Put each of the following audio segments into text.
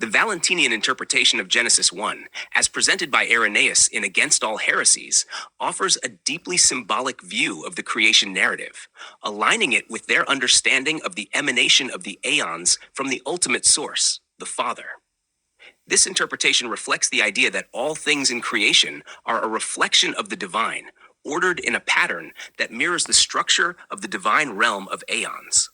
The Valentinian interpretation of Genesis 1, as presented by Irenaeus in Against All Heresies, offers a deeply symbolic view of the creation narrative, aligning it with their understanding of the emanation of the Aeons from the ultimate source, the Father. This interpretation reflects the idea that all things in creation are a reflection of the divine, ordered in a pattern that mirrors the structure of the divine realm of Aeons.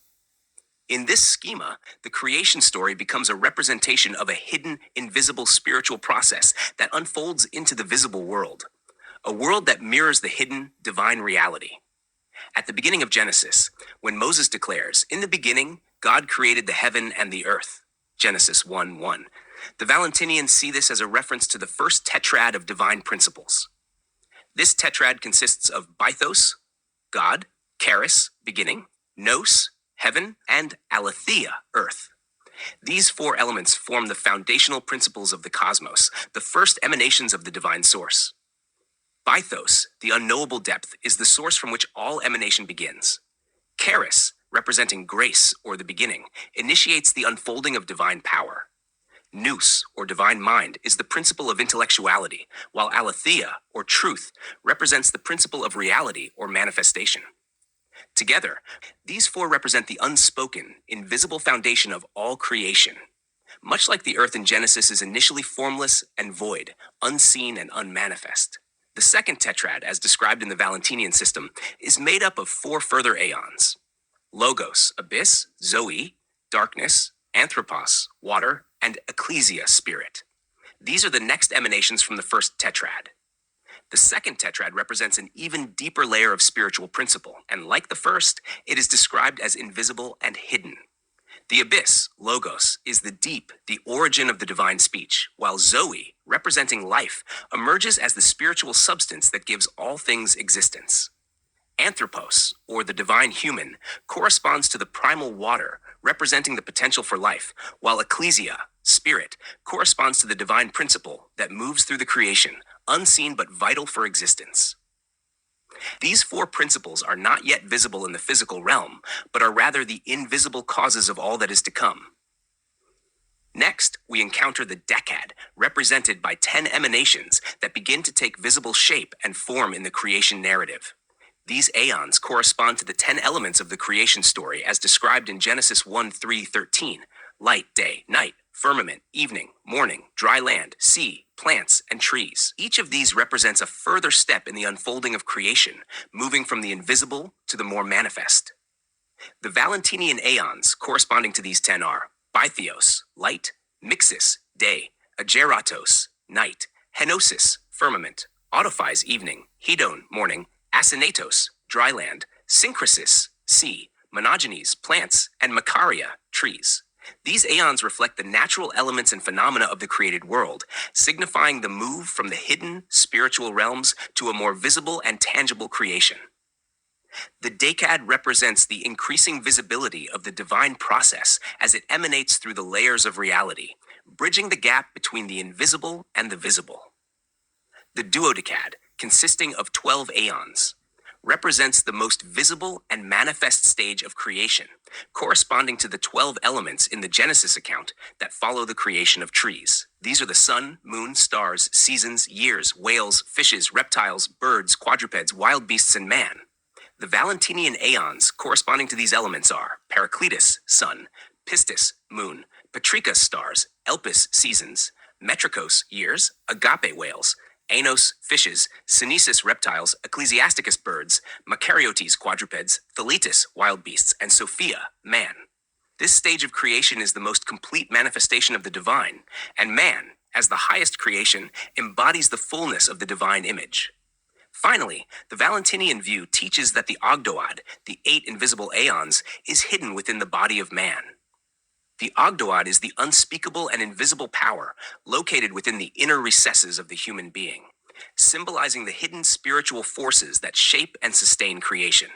In this schema, the creation story becomes a representation of a hidden, invisible spiritual process that unfolds into the visible world, a world that mirrors the hidden, divine reality. At the beginning of Genesis, when Moses declares, "In the beginning, God created the heaven and the earth," Genesis 1:1, the Valentinians see this as a reference to the first tetrad of divine principles. This tetrad consists of Bythos, God, Charis, beginning, Nous, heaven, and Aletheia, earth. These four elements form the foundational principles of the cosmos, the first emanations of the divine source. Bythos, the unknowable depth, is the source from which all emanation begins. Charis, representing grace or the beginning, initiates the unfolding of divine power. Nous, or divine mind, is the principle of intellectuality, while Aletheia, or truth, represents the principle of reality or manifestation. Together, these four represent the unspoken, invisible foundation of all creation. Much like the earth in Genesis is initially formless and void, unseen and unmanifest. The second tetrad, as described in the Valentinian system, is made up of four further aeons: Logos, abyss; Zoe, darkness; Anthropos, water; and Ecclesia, spirit. These are the next emanations from the first tetrad. The second tetrad represents an even deeper layer of spiritual principle, and like the first, it is described as invisible and hidden. The abyss, Logos, is the deep, the origin of the divine speech, while Zoe, representing life, emerges as the spiritual substance that gives all things existence. Anthropos, or the divine human, corresponds to the primal water, representing the potential for life, while Ecclesia, spirit, corresponds to the divine principle that moves through the creation, unseen but vital for existence. These four principles are not yet visible in the physical realm, but are rather the invisible causes of all that is to come. Next, we encounter the Decad, represented by 10 emanations that begin to take visible shape and form in the creation narrative. These aeons correspond to the 10 elements of the creation story as described in Genesis 1:3-13, light, day, night, firmament, evening, morning, dry land, sea, plants, and trees. Each of these represents a further step in the unfolding of creation, moving from the invisible to the more manifest. The Valentinian aeons corresponding to these 10 are Bythos, light; Mixis, day; Ageratos, night; Henosis, firmament; Autophys, evening; Hedon, morning; Asynatos, dry land; Syncrasis, sea; Monogenes, plants; and Macaria, trees. These aeons reflect the natural elements and phenomena of the created world, signifying the move from the hidden, spiritual realms to a more visible and tangible creation. The Decad represents the increasing visibility of the divine process as it emanates through the layers of reality, bridging the gap between the invisible and the visible. The Duodecad, consisting of 12 aeons, represents the most visible and manifest stage of creation, corresponding to the 12 elements in the Genesis account that follow the creation of trees. These are the sun, moon, stars, seasons, years, whales, fishes, reptiles, birds, quadrupeds, wild beasts, and man. The Valentinian aeons corresponding to these elements are Paracletus, sun; Pistis, moon; Patricus, stars; Elpis, seasons; Metricos, years; Agape, whales; Aenos, fishes; Synesis, reptiles; Ecclesiasticus, birds; Macariotes, quadrupeds; Theletus, wild beasts; and Sophia, man. This stage of creation is the most complete manifestation of the divine, and man, as the highest creation, embodies the fullness of the divine image. Finally, the Valentinian view teaches that the Ogdoad, the 8 invisible aeons, is hidden within the body of man. The Ogdoad is the unspeakable and invisible power located within the inner recesses of the human being, symbolizing the hidden spiritual forces that shape and sustain creation.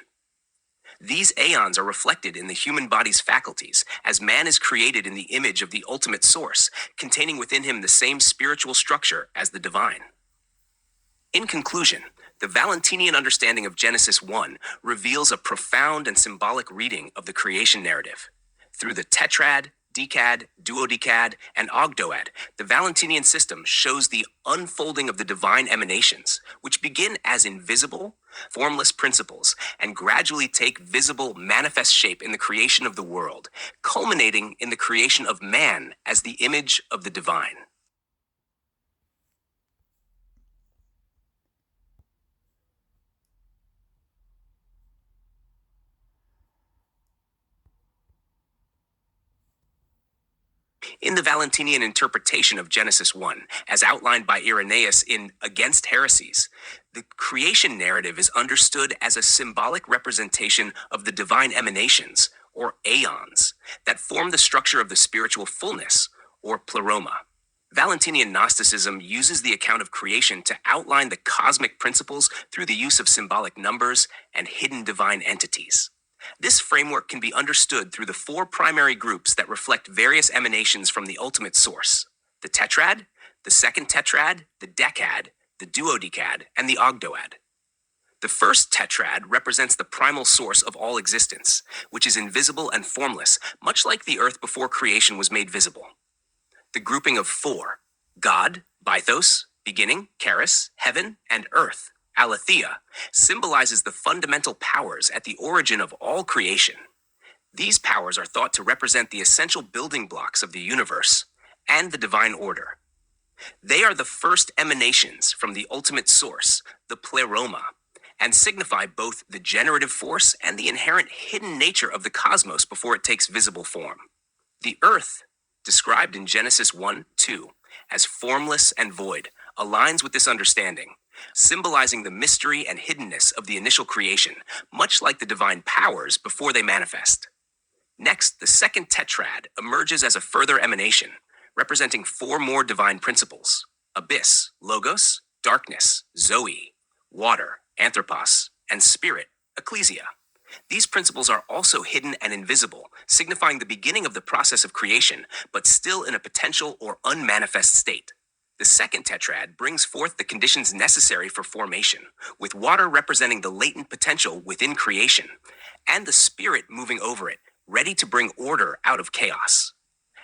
These aeons are reflected in the human body's faculties, as man is created in the image of the ultimate source, containing within him the same spiritual structure as the divine. In conclusion, the Valentinian understanding of Genesis 1 reveals a profound and symbolic reading of the creation narrative. Through the Tetrad, decad, duodecad, and ogdoad, the Valentinian system shows the unfolding of the divine emanations, which begin as invisible, formless principles and gradually take visible, manifest shape in the creation of the world, culminating in the creation of man as the image of the divine. In the Valentinian interpretation of Genesis 1, as outlined by Irenaeus in Against Heresies, the creation narrative is understood as a symbolic representation of the divine emanations, or Aeons, that form the structure of the spiritual fullness, or pleroma. Valentinian Gnosticism uses the account of creation to outline the cosmic principles through the use of symbolic numbers and hidden divine entities. This framework can be understood through the four primary groups that reflect various emanations from the ultimate source: the Tetrad, the second Tetrad, the Decad, the Duodecad, and the Ogdoad. The first Tetrad represents the primal source of all existence, which is invisible and formless, much like the earth before creation was made visible. The grouping of four: God, Bythos, beginning, Charis, heaven, and earth, Aletheia, symbolizes the fundamental powers at the origin of all creation. These powers are thought to represent the essential building blocks of the universe and the divine order. They are the first emanations from the ultimate source, the pleroma, and signify both the generative force and the inherent hidden nature of the cosmos before it takes visible form. The earth, described in Genesis 1:2 as formless and void, aligns with this understanding, symbolizing the mystery and hiddenness of the initial creation, much like the divine powers before they manifest. Next, the second Tetrad emerges as a further emanation, representing four more divine principles: abyss, logos, darkness, zoe, water, anthropos, and spirit, ecclesia. These principles are also hidden and invisible, signifying the beginning of the process of creation, but still in a potential or unmanifest state. The second Tetrad brings forth the conditions necessary for formation, with water representing the latent potential within creation, and the spirit moving over it, ready to bring order out of chaos.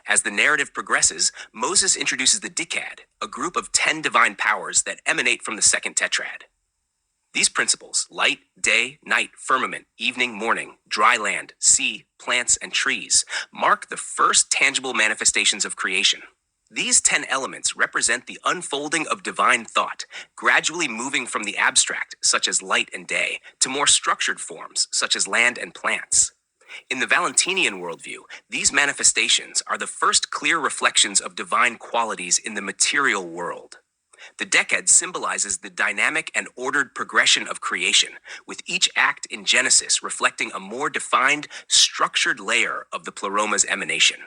As the narrative progresses, Moses introduces the Decad, a group of 10 divine powers that emanate from the second Tetrad. These principles, light, day, night, firmament, evening, morning, dry land, sea, plants, and trees, mark the first tangible manifestations of creation. These 10 elements represent the unfolding of divine thought, gradually moving from the abstract, such as light and day, to more structured forms, such as land and plants. In the Valentinian worldview, these manifestations are the first clear reflections of divine qualities in the material world. The Decad symbolizes the dynamic and ordered progression of creation, with each act in Genesis reflecting a more defined, structured layer of the pleroma's emanation.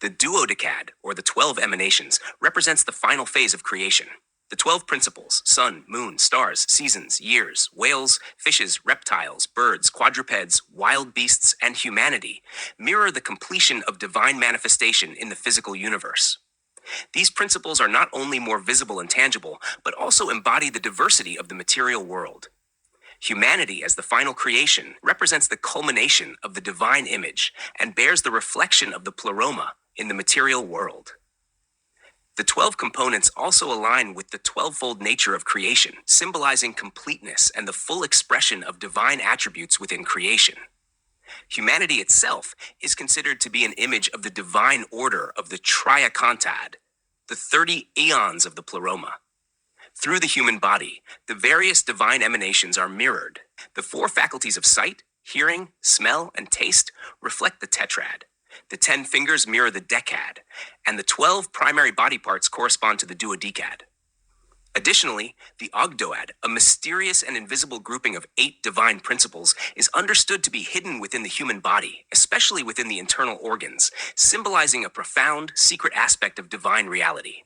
The Duodecad, or the 12 emanations, represents the final phase of creation. The 12 principles, sun, moon, stars, seasons, years, whales, fishes, reptiles, birds, quadrupeds, wild beasts, and humanity, mirror the completion of divine manifestation in the physical universe. These principles are not only more visible and tangible, but also embody the diversity of the material world. Humanity, as the final creation, represents the culmination of the divine image and bears the reflection of the pleroma in the material world. The 12 components also align with the 12-fold nature of creation, symbolizing completeness and the full expression of divine attributes within creation. Humanity itself is considered to be an image of the divine order of the Triacontad, the 30 Aeons of the pleroma. Through the human body, the various divine emanations are mirrored. The four faculties of sight, hearing, smell, and taste reflect the Tetrad. The 10 fingers mirror the Decad, and the 12 primary body parts correspond to the Duodecad. Additionally, the Ogdoad, a mysterious and invisible grouping of 8 divine principles, is understood to be hidden within the human body, especially within the internal organs, symbolizing a profound, secret aspect of divine reality.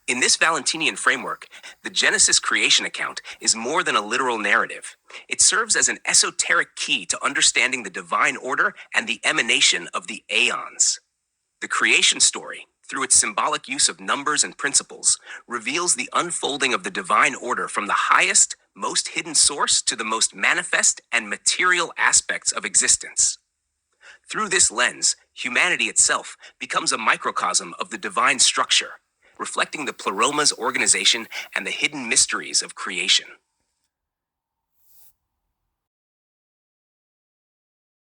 In this Valentinian framework, the Genesis creation account is more than a literal narrative. It serves as an esoteric key to understanding the divine order and the emanation of the Aeons. The creation story, through its symbolic use of numbers and principles, reveals the unfolding of the divine order from the highest, most hidden source to the most manifest and material aspects of existence. Through this lens, humanity itself becomes a microcosm of the divine structure, reflecting the pleroma's organization and the hidden mysteries of creation.